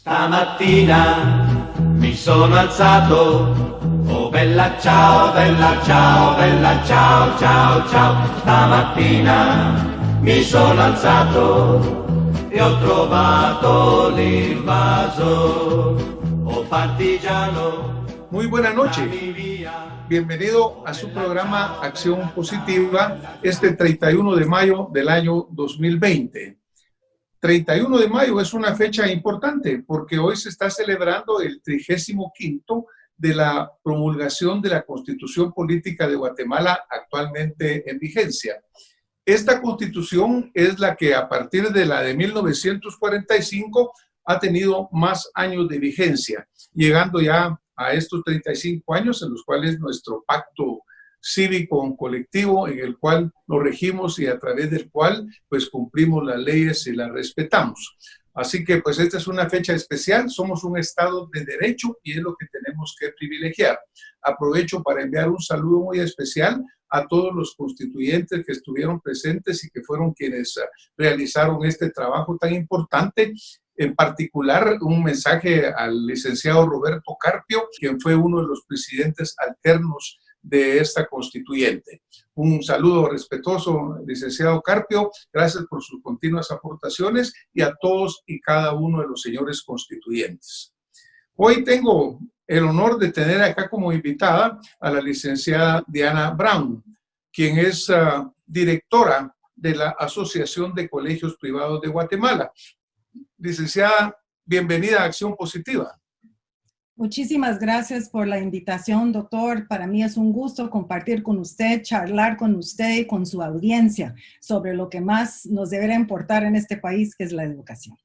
Stamattina mi sono alzato, oh bella ciao, bella ciao, bella ciao, ciao, ciao. Stamattina mi sono alzato e ho trovato l'invaso, oh partigiano. Muy buena noche. Bienvenido a su programa Acción Positiva este 31 de mayo del año 2020. 31 de mayo es una fecha importante porque hoy se está celebrando el 35º de la promulgación de la Constitución Política de Guatemala actualmente en vigencia. Esta Constitución es la que a partir de la de 1945 ha tenido más años de vigencia, llegando ya a estos 35 años en los cuales nuestro pacto cívico colectivo en el cual nos regimos y a través del cual pues cumplimos las leyes y las respetamos. Así que pues esta es una fecha especial, somos un Estado de derecho y es lo que tenemos que privilegiar. Aprovecho para enviar un saludo muy especial a todos los constituyentes que estuvieron presentes y que fueron quienes realizaron este trabajo tan importante. En particular, un mensaje al licenciado Roberto Carpio, quien fue uno de los presidentes alternos de esta constituyente. Un saludo respetuoso, licenciado Carpio, gracias por sus continuas aportaciones y a todos y cada uno de los señores constituyentes. Hoy tengo el honor de tener acá como invitada a la licenciada Diana Brown, quien es directora de la Asociación de Colegios Privados de Guatemala. Licenciada, bienvenida a Acción Positiva. Muchísimas gracias por la invitación, doctor. Para mí es un gusto compartir con usted, charlar con usted y con su audiencia sobre lo que más nos deberá importar en este país, que es la educación.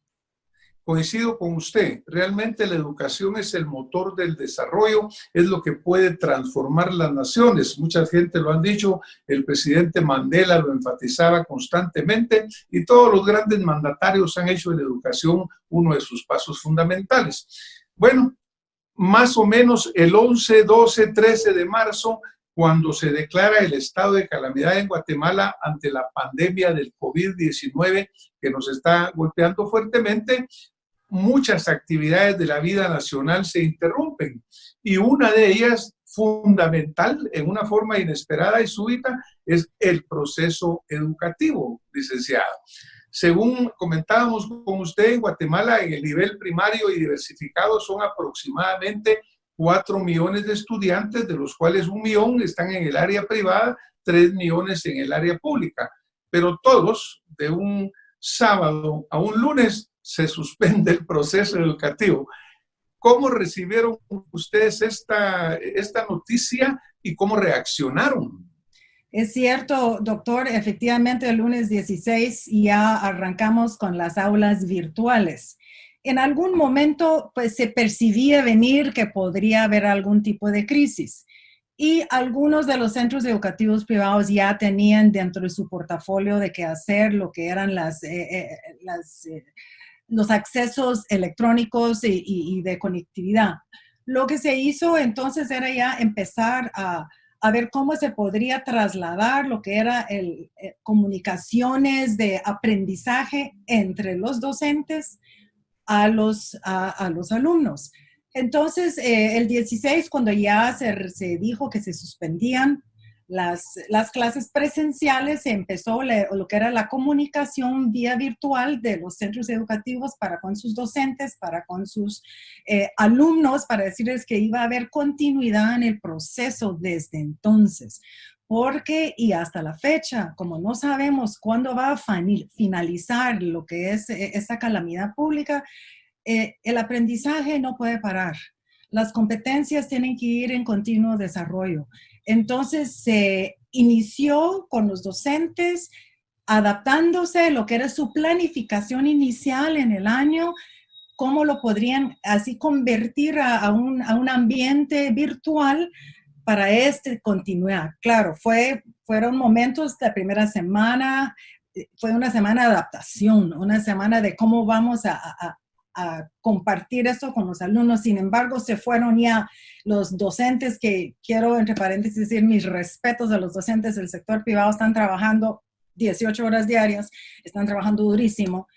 Coincido con usted, realmente la educación es el motor del desarrollo, es lo que puede transformar las naciones. Mucha gente lo han dicho, el presidente Mandela lo enfatizaba constantemente y todos los grandes mandatarios han hecho de la educación uno de sus pasos fundamentales. Bueno, más o menos el 11, 12, 13 de marzo, cuando se declara el estado de calamidad en Guatemala ante la pandemia del COVID-19 que nos está golpeando fuertemente, muchas actividades de la vida nacional se interrumpen y una de ellas fundamental en una forma inesperada y súbita es el proceso educativo, licenciada. Según comentábamos con usted, en Guatemala en el nivel primario y diversificado son aproximadamente 4 millones de estudiantes, de los cuales 1 millón están en el área privada, 3 millones en el área pública, pero todos de un sábado a un lunes se suspende el proceso educativo. ¿Cómo recibieron ustedes esta noticia y cómo reaccionaron? Es cierto, doctor, efectivamente el lunes 16 ya arrancamos con las aulas virtuales. En algún momento pues se percibía venir que podría haber algún tipo de crisis. Y algunos de los centros educativos privados ya tenían dentro de su portafolio de qué hacer lo que eran los accesos electrónicos y de conectividad. Lo que se hizo entonces era ya empezar a ver cómo se podría trasladar lo que era comunicaciones de aprendizaje entre los docentes a los alumnos. Entonces, el 16, cuando ya se dijo que se suspendían las clases presenciales, se empezó lo que era la comunicación vía virtual de los centros educativos para con sus docentes, para con sus alumnos, para decirles que iba a haber continuidad en el proceso desde entonces. Porque, y hasta la fecha, como no sabemos cuándo va a finalizar lo que es esta calamidad pública, el aprendizaje no puede parar. Las competencias tienen que ir en continuo desarrollo. Entonces se inició con los docentes adaptándose a lo que era su planificación inicial en el año, cómo lo podrían así convertir a un ambiente virtual para continuar. Claro, fueron momentos, la primera semana fue una semana de adaptación, una semana de cómo vamos a compartir esto con los alumnos. Sin embargo, se fueron ya los docentes, que quiero entre paréntesis decir mis respetos a los docentes del sector privado, están trabajando 18 horas diarias, están trabajando durísimo.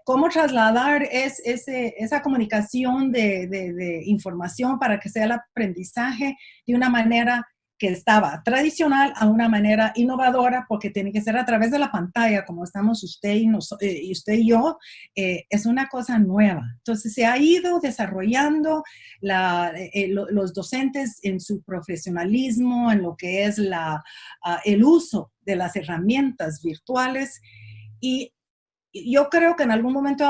cómo trasladar esa comunicación de información para que sea el aprendizaje de una manera que estaba tradicional a una manera innovadora, porque tiene que ser a través de la pantalla, como estamos usted y yo, es una cosa nueva. Entonces se ha ido desarrollando los docentes en su profesionalismo, en lo que es el uso de las herramientas virtuales, y yo creo que en algún momento,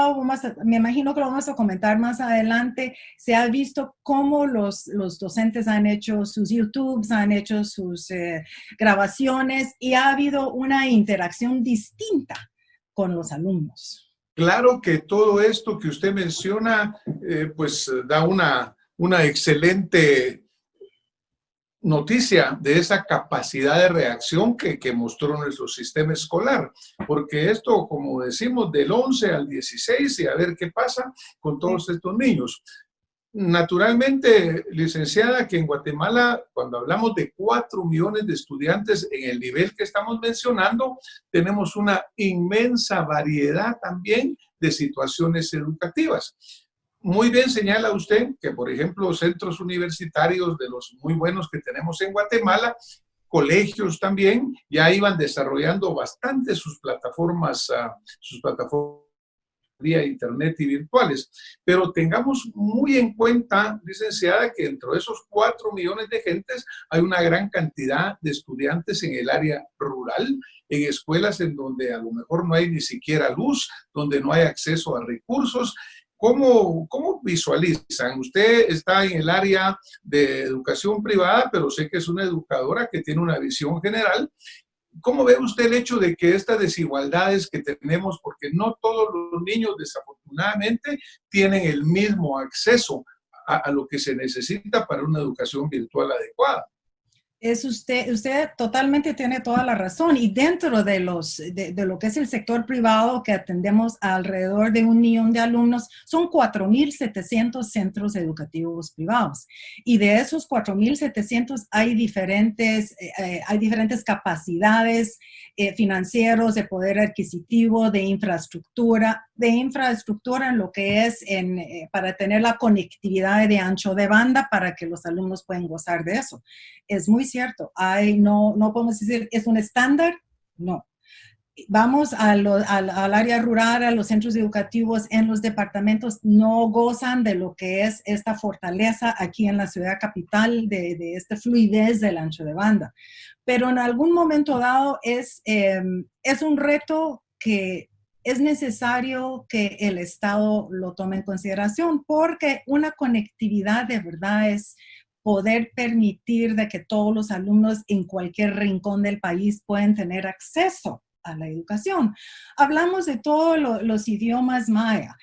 me imagino que lo vamos a comentar más adelante, se ha visto cómo los docentes han hecho sus YouTubes, han hecho sus grabaciones y ha habido una interacción distinta con los alumnos. Claro que todo esto que usted menciona, pues da una excelente noticia de esa capacidad de reacción que mostró nuestro sistema escolar, porque esto, como decimos, del 11 al 16 y a ver qué pasa con todos estos niños. Naturalmente, licenciada, que en Guatemala, cuando hablamos de 4 millones de estudiantes en el nivel que estamos mencionando, tenemos una inmensa variedad también de situaciones educativas. Muy bien señala usted que, por ejemplo, centros universitarios de los muy buenos que tenemos en Guatemala, colegios también, ya iban desarrollando bastante sus plataformas vía internet y virtuales. Pero tengamos muy en cuenta, licenciada, que dentro de esos 4 millones de gentes hay una gran cantidad de estudiantes en el área rural, en escuelas en donde a lo mejor no hay ni siquiera luz, donde no hay acceso a recursos. ¿Cómo visualizan? Usted está en el área de educación privada, pero sé que es una educadora que tiene una visión general. ¿Cómo ve usted el hecho de que estas desigualdades que tenemos, porque no todos los niños desafortunadamente tienen el mismo acceso a lo que se necesita para una educación virtual adecuada? Usted totalmente tiene toda la razón. Y dentro de lo que es el sector privado, que atendemos a alrededor de 1 millón de alumnos, son 4,700 centros educativos privados. Y de esos 4,700 hay diferentes capacidades financieros, de poder adquisitivo, de infraestructura en lo que es para tener la conectividad de ancho de banda para que los alumnos puedan gozar de eso. Es muy cierto. No podemos decir, ¿es un estándar? No. Vamos al área rural, a los centros educativos en los departamentos, no gozan de lo que es esta fortaleza aquí en la ciudad capital, de esta fluidez del ancho de banda. Pero en algún momento dado es un reto que es necesario que el Estado lo tome en consideración, porque una conectividad de verdad es poder permitir de que todos los alumnos en cualquier rincón del país puedan tener acceso a la educación. Hablamos de todos los idiomas maya.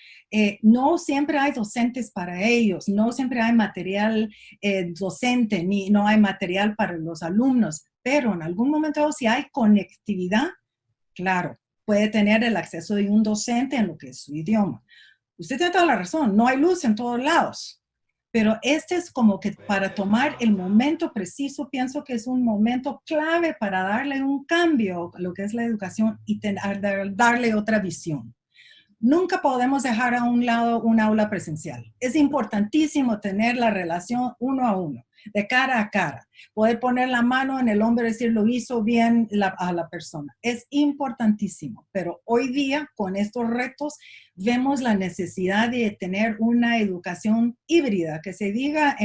No siempre hay docentes para ellos, no siempre hay material docente, no hay material para los alumnos, pero en algún momento si hay conectividad, claro, puede tener el acceso de un docente en lo que es su idioma. Usted tiene toda la razón, no hay luz en todos lados. Pero este es como que para tomar el momento preciso, pienso que es un momento clave para darle un cambio a lo que es la educación y darle otra visión. Nunca podemos dejar a un lado un aula presencial. Es importantísimo tener la relación 1 a 1, de cara a cara. Poder poner la mano en el hombro y decir, lo hizo bien a la persona. Es importantísimo. Pero hoy día, con estos retos, vemos la necesidad de tener una educación híbrida, que se diga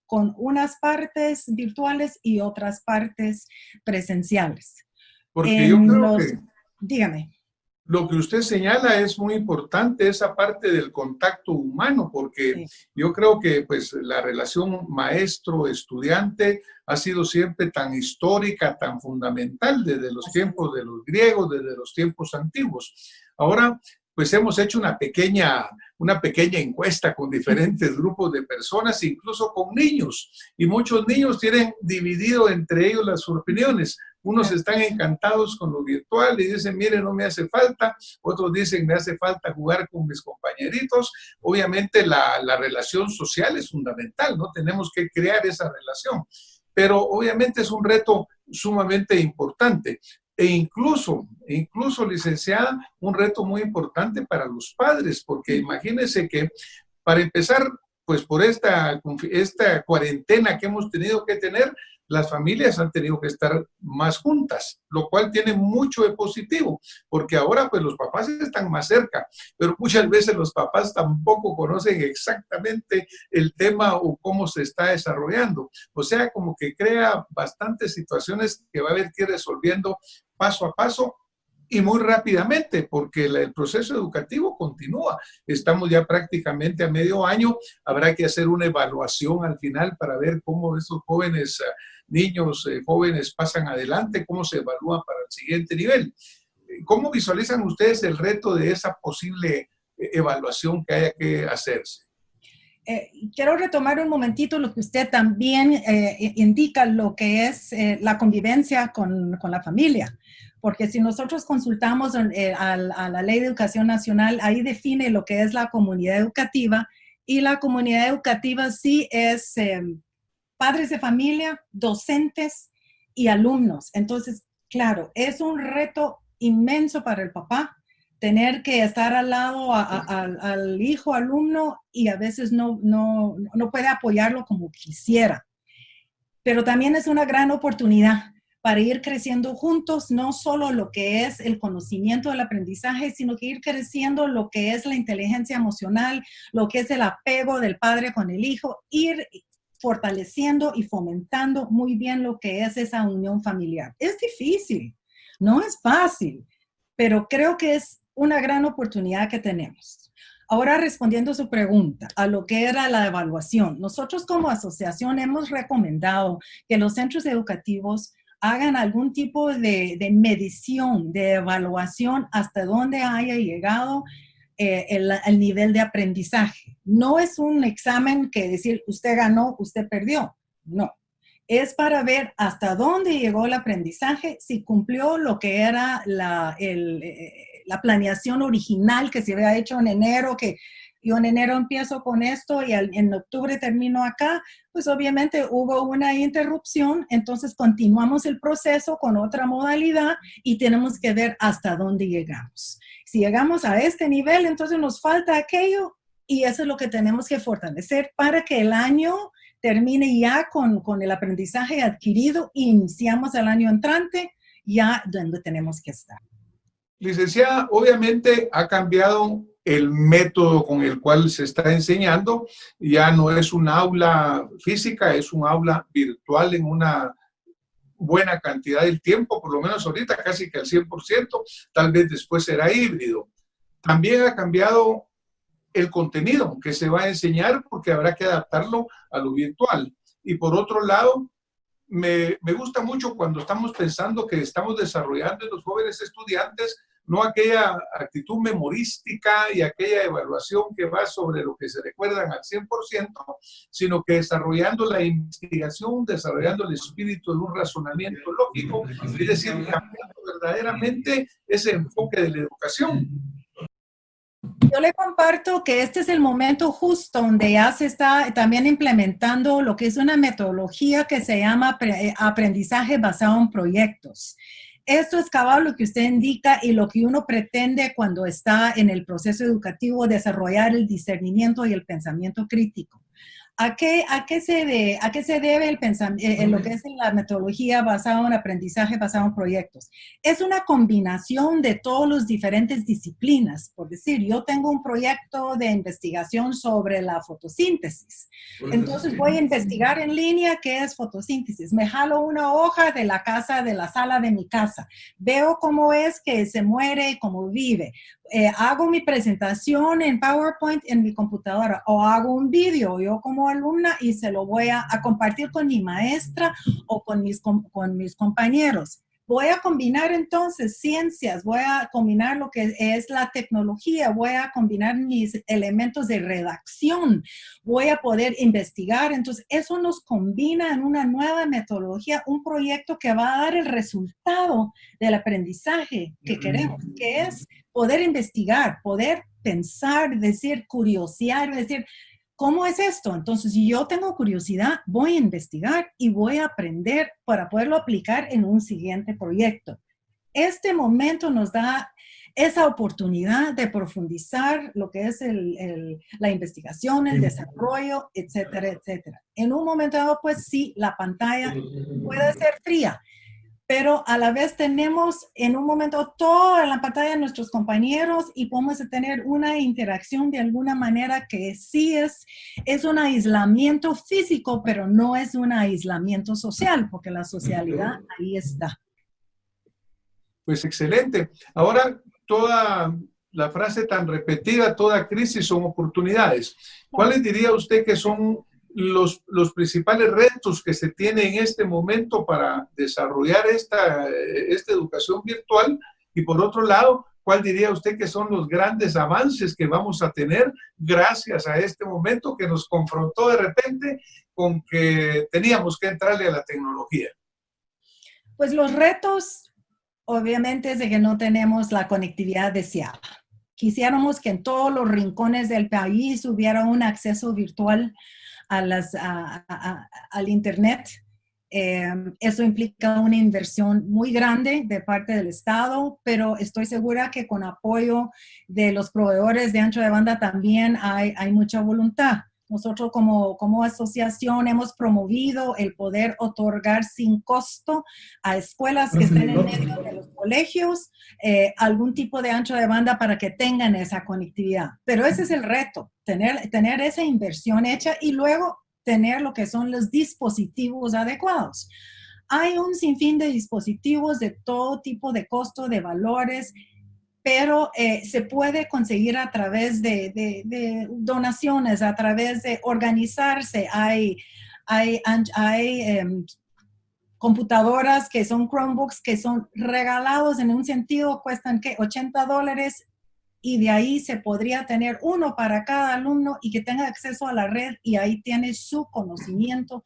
con unas partes virtuales y otras partes presenciales. Porque yo creo que... Dígame. Lo que usted señala es muy importante, esa parte del contacto humano, porque yo creo que pues, la relación maestro-estudiante ha sido siempre tan histórica, tan fundamental desde los tiempos de los griegos, desde los tiempos antiguos. Ahora, pues hemos hecho una pequeña encuesta con diferentes grupos de personas, incluso con niños, y muchos niños tienen dividido entre ellos las opiniones. Unos están encantados con lo virtual y dicen, mire, no me hace falta. Otros dicen, me hace falta jugar con mis compañeritos. Obviamente la relación social es fundamental, ¿no? Tenemos que crear esa relación. Pero obviamente es un reto sumamente importante. incluso, licenciada, un reto muy importante para los padres, porque imagínense que para empezar, pues por esta cuarentena que hemos tenido que tener, las familias han tenido que estar más juntas, lo cual tiene mucho de positivo, porque ahora pues los papás están más cerca, pero muchas veces los papás tampoco conocen exactamente el tema o cómo se está desarrollando. O sea, como que crea bastantes situaciones que va a haber que ir resolviendo paso a paso y muy rápidamente, porque el proceso educativo continúa. Estamos ya prácticamente a medio año, habrá que hacer una evaluación al final para ver cómo estos jóvenes, niños, jóvenes pasan adelante, cómo se evalúa para el siguiente nivel. ¿Cómo visualizan ustedes el reto de esa posible evaluación que haya que hacerse? Quiero retomar un momentito lo que usted también indica, lo que es la convivencia con la familia. Porque si nosotros consultamos a la Ley de Educación Nacional, ahí define lo que es la comunidad educativa, y la comunidad educativa sí es padres de familia, docentes y alumnos. Entonces, claro, es un reto inmenso para el papá tener que estar al lado al hijo alumno, y a veces no puede apoyarlo como quisiera. Pero también es una gran oportunidad para ir creciendo juntos, no solo lo que es el conocimiento del aprendizaje, sino que ir creciendo lo que es la inteligencia emocional, lo que es el apego del padre con el hijo, ir fortaleciendo y fomentando muy bien lo que es esa unión familiar. Es difícil, no es fácil, pero creo que es una gran oportunidad que tenemos. Ahora, respondiendo a su pregunta, a lo que era la evaluación, nosotros como asociación hemos recomendado que los centros educativos hagan algún tipo de medición, de evaluación hasta dónde haya llegado el nivel de aprendizaje. No es un examen que decir usted ganó, usted perdió. No. Es para ver hasta dónde llegó el aprendizaje, si cumplió lo que era la planeación original que se había hecho en enero, que yo en enero empiezo con esto y en octubre termino acá. Pues obviamente hubo una interrupción, entonces continuamos el proceso con otra modalidad y tenemos que ver hasta dónde llegamos. Si llegamos a este nivel, entonces nos falta aquello, y eso es lo que tenemos que fortalecer para que el año termine ya con el aprendizaje adquirido e iniciamos el año entrante ya donde tenemos que estar. Licenciada, obviamente ha cambiado el método con el cual se está enseñando. Ya no es un aula física, es un aula virtual en una buena cantidad del tiempo, por lo menos ahorita casi que al 100%, tal vez después será híbrido. También ha cambiado el contenido que se va a enseñar porque habrá que adaptarlo a lo virtual. Y por otro lado, me gusta mucho cuando estamos pensando que estamos desarrollando en los jóvenes estudiantes no aquella actitud memorística y aquella evaluación que va sobre lo que se recuerdan al 100%, sino que desarrollando la investigación, desarrollando el espíritu de un razonamiento lógico, es decir, cambiando verdaderamente ese enfoque de la educación. Yo le comparto que este es el momento justo donde ya se está también implementando lo que es una metodología que se llama aprendizaje basado en proyectos. Esto es cabal lo que usted indica y lo que uno pretende cuando está en el proceso educativo, desarrollar el discernimiento y el pensamiento crítico. ¿A qué se debe el pensamiento, lo que es la metodología basada en aprendizaje basado en proyectos? Es una combinación de todas las diferentes disciplinas. Por decir, yo tengo un proyecto de investigación sobre la fotosíntesis. Entonces voy a investigar en línea qué es fotosíntesis. Me jalo una hoja de la casa, de la sala de mi casa. Veo cómo es que se muere y cómo vive. Hago mi presentación en PowerPoint en mi computadora o hago un vídeo yo como alumna y se lo voy a compartir con mi maestra o con mis compañeros. Voy a combinar entonces ciencias, voy a combinar lo que es la tecnología, voy a combinar mis elementos de redacción, voy a poder investigar. Entonces, eso nos combina en una nueva metodología, un proyecto que va a dar el resultado del aprendizaje que queremos, que es poder investigar, poder pensar, decir, curiosear, decir, ¿cómo es esto? Entonces, si yo tengo curiosidad, voy a investigar y voy a aprender para poderlo aplicar en un siguiente proyecto. este momento nos da esa oportunidad de profundizar lo que es la investigación, el desarrollo, etcétera, etcétera. En un momento dado, pues sí, la pantalla puede ser fría, pero a la vez tenemos en un momento toda la pantalla de nuestros compañeros y podemos tener una interacción de alguna manera que sí es un aislamiento físico, pero no es un aislamiento social, porque la socialidad ahí está. Pues excelente. Ahora, toda la frase tan repetida, toda crisis son oportunidades. ¿Cuáles diría usted que son los principales retos que se tienen en este momento para desarrollar esta educación virtual? Y por otro lado, ¿cuál diría usted que son los grandes avances que vamos a tener gracias a este momento que nos confrontó de repente con que teníamos que entrarle a la tecnología? Pues los retos, obviamente, es de que no tenemos la conectividad deseada. Quisiéramos que en todos los rincones del país hubiera un acceso virtual al Internet. Eso implica una inversión muy grande de parte del Estado, pero estoy segura que con apoyo de los proveedores de ancho de banda también hay mucha voluntad. Nosotros como asociación hemos promovido el poder otorgar sin costo a escuelas que estén en medio de los colegios algún tipo de ancho de banda para que tengan esa conectividad. Pero ese es el reto, tener esa inversión hecha y luego tener lo que son los dispositivos adecuados. Hay un sinfín de dispositivos de todo tipo de costo, de valores, pero se puede conseguir a través de donaciones, a través de organizarse. Hay computadoras que son Chromebooks que son regalados en un sentido, cuestan ¿qué? $80 y de ahí se podría tener uno para cada alumno y que tenga acceso a la red y ahí tiene su conocimiento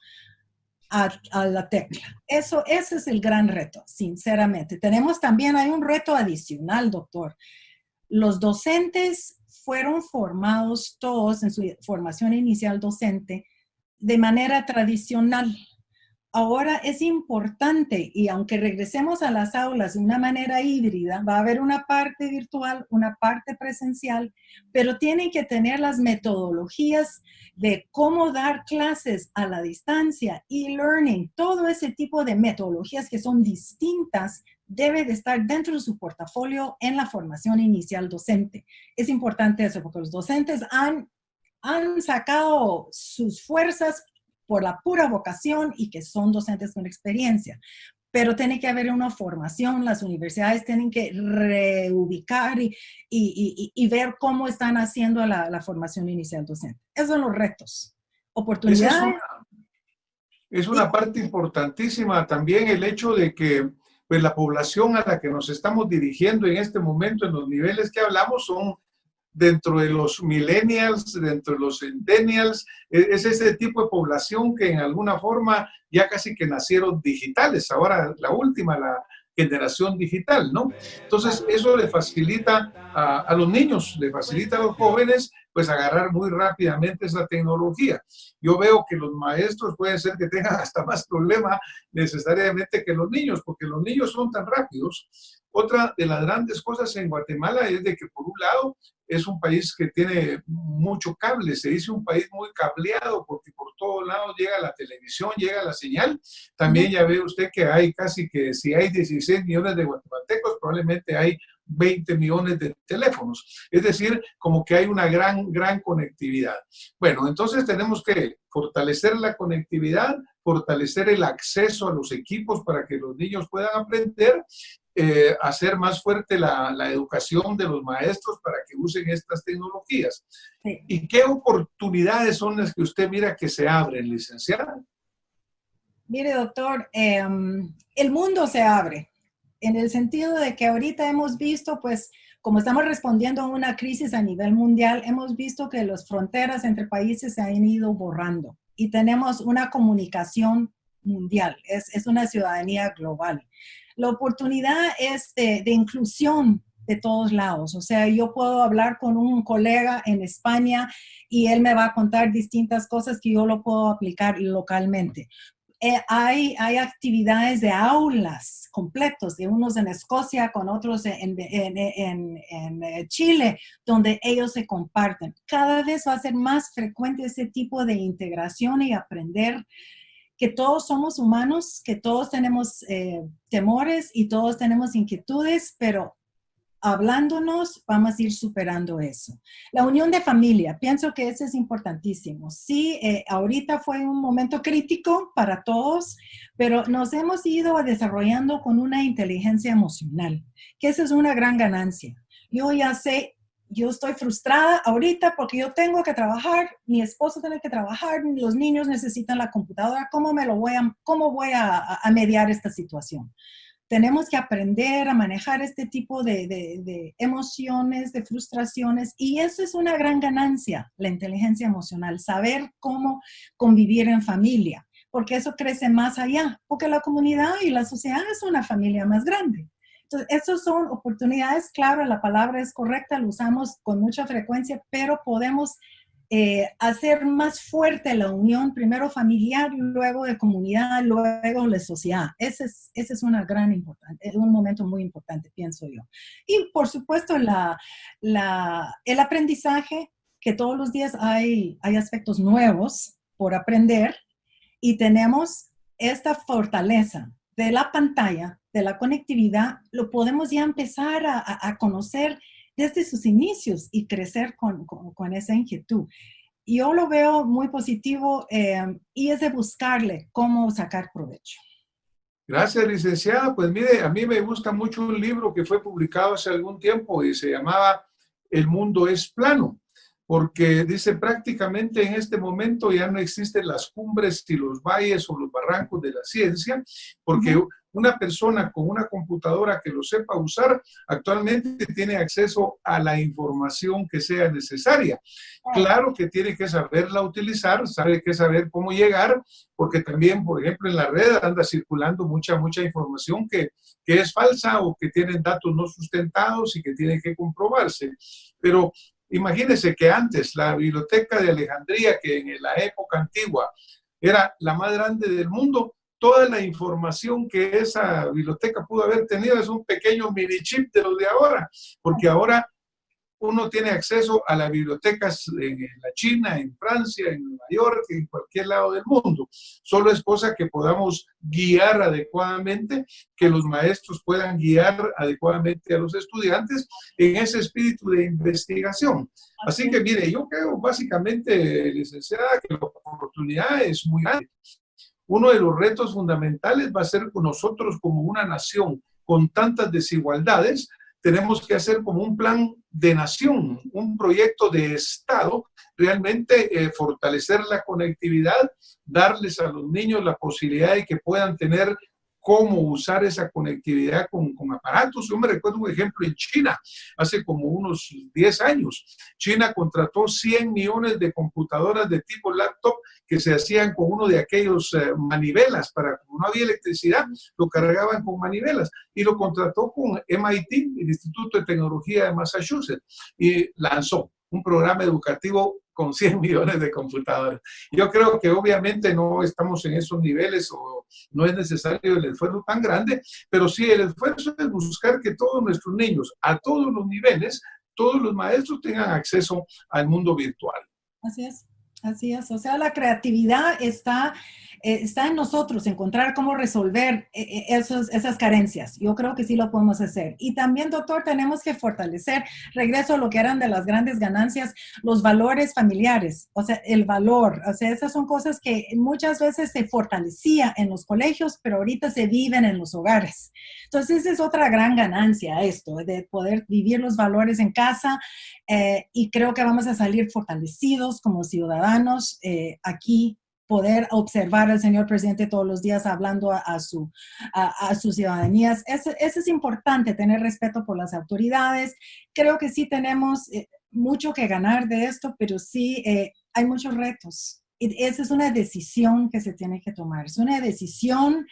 a la tecla. Ese es el gran reto, sinceramente. Hay un reto adicional, doctor. Los docentes fueron formados todos en su formación inicial docente de manera tradicional. Ahora es importante, y aunque regresemos a las aulas de una manera híbrida, va a haber una parte virtual, una parte presencial, pero tienen que tener las metodologías de cómo dar clases a la distancia, e-learning, todo ese tipo de metodologías que son distintas, debe de estar dentro de su portafolio en la formación inicial docente. Es importante eso, porque los docentes han sacado sus fuerzas por la pura vocación y que son docentes con experiencia. Pero tiene que haber una formación, las universidades tienen que reubicar y ver cómo están haciendo la formación inicial docente. Esos son los retos. Oportunidades. Es una parte importantísima también el hecho de que pues, la población a la que nos estamos dirigiendo en este momento, en los niveles que hablamos, son dentro de los millennials, dentro de los centennials, es ese tipo de población que en alguna forma ya casi que nacieron digitales, ahora la última, la generación digital, ¿no? Entonces eso le facilita a los niños, le facilita a los jóvenes, pues agarrar muy rápidamente esa tecnología. Yo veo que los maestros pueden ser que tengan hasta más problema necesariamente que los niños, porque los niños son tan rápidos. Otra de las grandes cosas en Guatemala es de que por un lado es un país que tiene mucho cable, se dice un país muy cableado porque por todos lados llega la televisión, llega la señal. También ya ve usted que hay casi que si hay 16 millones de guatemaltecos, probablemente hay 20 millones de teléfonos. Es decir, como que hay una gran conectividad. Bueno, entonces tenemos que fortalecer la conectividad, fortalecer el acceso a los equipos para que los niños puedan aprender, hacer más fuerte la educación de los maestros para que usen estas tecnologías. Sí. ¿Y qué oportunidades son las que usted mira que se abren, licenciada? Mire, doctor, el mundo se abre en el sentido de que ahorita hemos visto, pues, como estamos respondiendo a una crisis a nivel mundial, hemos visto que las fronteras entre países se han ido borrando y tenemos una comunicación mundial, es una ciudadanía global. La oportunidad es de inclusión de todos lados. O sea, yo puedo hablar con un colega en España y él me va a contar distintas cosas que yo lo puedo aplicar localmente. Hay actividades de aulas completos, de unos en Escocia con otros en Chile, donde ellos se comparten. Cada vez va a ser más frecuente ese tipo de integración y aprender que todos somos humanos, que todos tenemos temores y todos tenemos inquietudes, pero hablándonos, vamos a ir superando eso. La unión de familia, pienso que eso es importantísimo. Sí, ahorita fue un momento crítico para todos, pero nos hemos ido desarrollando con una inteligencia emocional, que esa es una gran ganancia. Yo ya sé, yo estoy frustrada ahorita porque yo tengo que trabajar, mi esposo tiene que trabajar, los niños necesitan la computadora, ¿cómo voy a mediar esta situación? Tenemos que aprender a manejar este tipo de emociones, de frustraciones, y eso es una gran ganancia, la inteligencia emocional, saber cómo convivir en familia, porque eso crece más allá, porque la comunidad y la sociedad es una familia más grande. Entonces, esas son oportunidades, claro, la palabra es correcta, lo usamos con mucha frecuencia, pero podemos hacer más fuerte la unión, primero familiar, luego de comunidad, luego de sociedad. Ese es una un momento muy importante, pienso yo. Y por supuesto, el aprendizaje, que todos los días hay aspectos nuevos por aprender y tenemos esta fortaleza de la pantalla, de la conectividad, lo podemos ya empezar a conocer desde sus inicios y crecer con esa inquietud. Yo lo veo muy positivo y es de buscarle cómo sacar provecho. Gracias, licenciada. Pues mire, a mí me gusta mucho un libro que fue publicado hace algún tiempo y se llamaba El mundo es plano, porque dice prácticamente en este momento ya no existen las cumbres y los valles o los barrancos de la ciencia, porque una persona con una computadora que lo sepa usar actualmente tiene acceso a la información que sea necesaria. Claro que tiene que saberla utilizar, sabe que saber cómo llegar, porque también, por ejemplo, en la red anda circulando mucha información que es falsa o que tienen datos no sustentados y que tienen que comprobarse. Pero imagínense que antes la biblioteca de Alejandría, que en la época antigua era la más grande del mundo, toda la información que esa biblioteca pudo haber tenido es un pequeño mini chip de los de ahora, porque ahora uno tiene acceso a las bibliotecas en la China, en Francia, en Nueva York, en cualquier lado del mundo. Solo es cosa que podamos guiar adecuadamente, que los maestros puedan guiar adecuadamente a los estudiantes en ese espíritu de investigación. Así que mire, yo creo básicamente, licenciada, que la oportunidad es muy grande. Uno de los retos fundamentales va a ser con nosotros como una nación con tantas desigualdades, tenemos que hacer como un plan de nación, un proyecto de Estado, realmente fortalecer la conectividad, darles a los niños la posibilidad de que puedan tener cómo usar esa conectividad con aparatos. Yo me recuerdo un ejemplo en China, hace como unos 10 años. China contrató 100 millones de computadoras de tipo laptop que se hacían con uno de aquellos manivelas, para como no había electricidad, lo cargaban con manivelas, y lo contrató con MIT, el Instituto de Tecnología de Massachusetts, y lanzó un programa educativo con 100 millones de computadoras. Yo creo que obviamente no estamos en esos niveles o no es necesario el esfuerzo tan grande, pero sí el esfuerzo es buscar que todos nuestros niños, a todos los niveles, todos los maestros tengan acceso al mundo virtual. Así es. Así es, o sea, la creatividad está en nosotros, encontrar cómo resolver esas carencias. Yo creo que sí lo podemos hacer. Y también, doctor, tenemos que fortalecer, regreso a lo que eran de las grandes ganancias, los valores familiares, o sea, el valor. O sea, esas son cosas que muchas veces se fortalecía en los colegios, pero ahorita se viven en los hogares. Entonces, esa es otra gran ganancia, esto, de poder vivir los valores en casa, y creo que vamos a salir fortalecidos como ciudadanos aquí, poder observar al señor presidente todos los días hablando a sus ciudadanías. Eso es importante, tener respeto por las autoridades. Creo que sí tenemos mucho que ganar de esto, pero sí hay muchos retos. Y esa es una decisión que se tiene que tomar. Es una decisión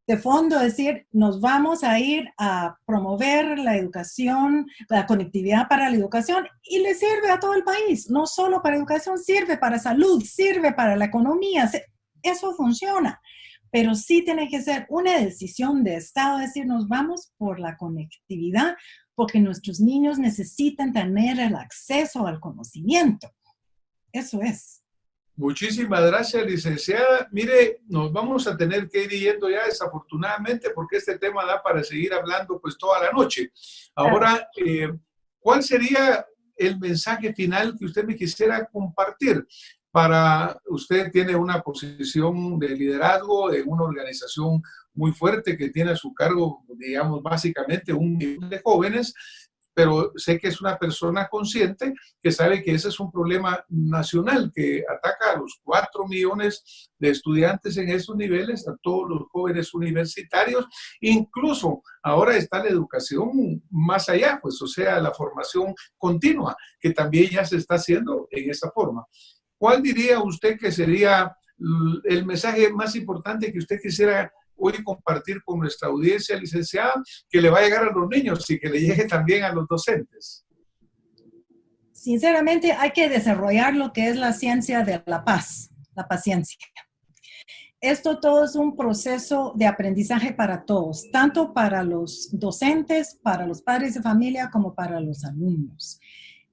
de fondo, decir, nos vamos a ir a promover la educación, la conectividad para la educación, y le sirve a todo el país, no solo para educación, sirve para salud, sirve para la economía. Eso funciona, pero sí tiene que ser una decisión de Estado, decir, nos vamos por la conectividad, porque nuestros niños necesitan tener el acceso al conocimiento. Eso es. Muchísimas gracias, licenciada. Mire, nos vamos a tener que ir yendo ya desafortunadamente porque este tema da para seguir hablando pues toda la noche. Ahora, ¿cuál sería el mensaje final que usted me quisiera compartir? Usted tiene una posición de liderazgo de una organización muy fuerte que tiene a su cargo, digamos, básicamente un millón de jóvenes, pero sé que es una persona consciente que sabe que ese es un problema nacional que ataca a los 4 millones de estudiantes en esos niveles, a todos los jóvenes universitarios, incluso ahora está la educación más allá, pues o sea, la formación continua, que también ya se está haciendo en esa forma. ¿Cuál diría usted que sería el mensaje más importante que usted quisiera hoy compartir con nuestra audiencia, licenciada, que le va a llegar a los niños y que le llegue también a los docentes? Sinceramente, hay que desarrollar lo que es la ciencia de la paz, la paciencia. Esto todo es un proceso de aprendizaje para todos, tanto para los docentes, para los padres de familia, como para los alumnos.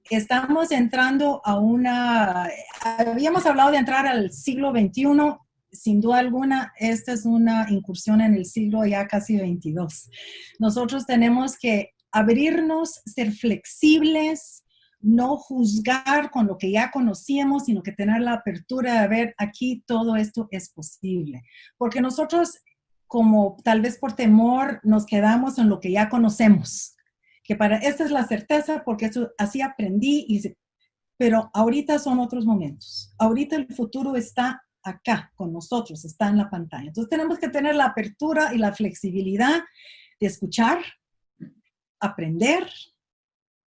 Estamos entrando habíamos hablado de entrar al siglo XXI. Sin duda alguna, esta es una incursión en el siglo ya casi 22. Nosotros tenemos que abrirnos, ser flexibles, no juzgar con lo que ya conocíamos, sino que tener la apertura de ver aquí todo esto es posible. Porque nosotros, como tal vez por temor, nos quedamos en lo que ya conocemos. Que esta es la certeza, porque así aprendí, pero ahorita son otros momentos. Ahorita el futuro está acá con nosotros, está en la pantalla. Entonces tenemos que tener la apertura y la flexibilidad de escuchar, aprender,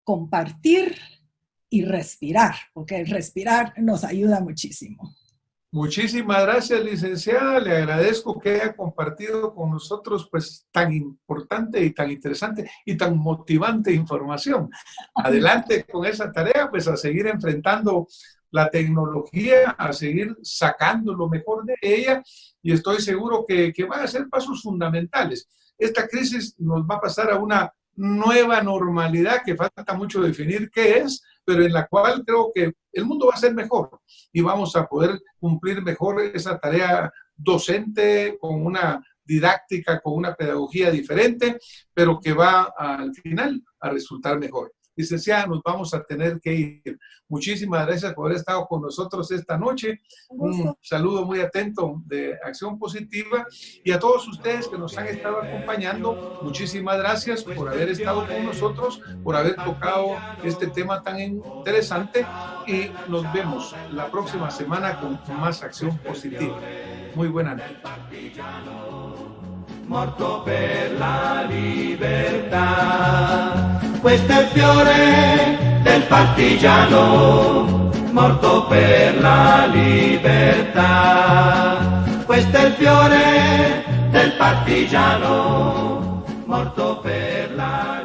compartir y respirar, porque el respirar nos ayuda muchísimo. Muchísimas gracias, licenciada. Le agradezco que haya compartido con nosotros pues tan importante y tan interesante y tan motivante información. Adelante con esa tarea, pues a seguir enfrentando la tecnología, a seguir sacando lo mejor de ella, y estoy seguro que van a ser pasos fundamentales. Esta crisis nos va a pasar a una nueva normalidad que falta mucho definir qué es, pero en la cual creo que el mundo va a ser mejor y vamos a poder cumplir mejor esa tarea docente con una didáctica, con una pedagogía diferente, pero que va al final a resultar mejor. Licenciada, nos vamos a tener que ir. Muchísimas gracias por haber estado con nosotros esta noche. Un saludo muy atento de Acción Positiva, y a todos ustedes que nos han estado acompañando, muchísimas gracias por haber estado con nosotros, por haber tocado este tema tan interesante, y nos vemos la próxima semana con más Acción Positiva. Muy buena noche. Morto per la libertà, questo è il fiore del partigiano, morto per la libertà, questo è il fiore del partigiano, morto per la libertà.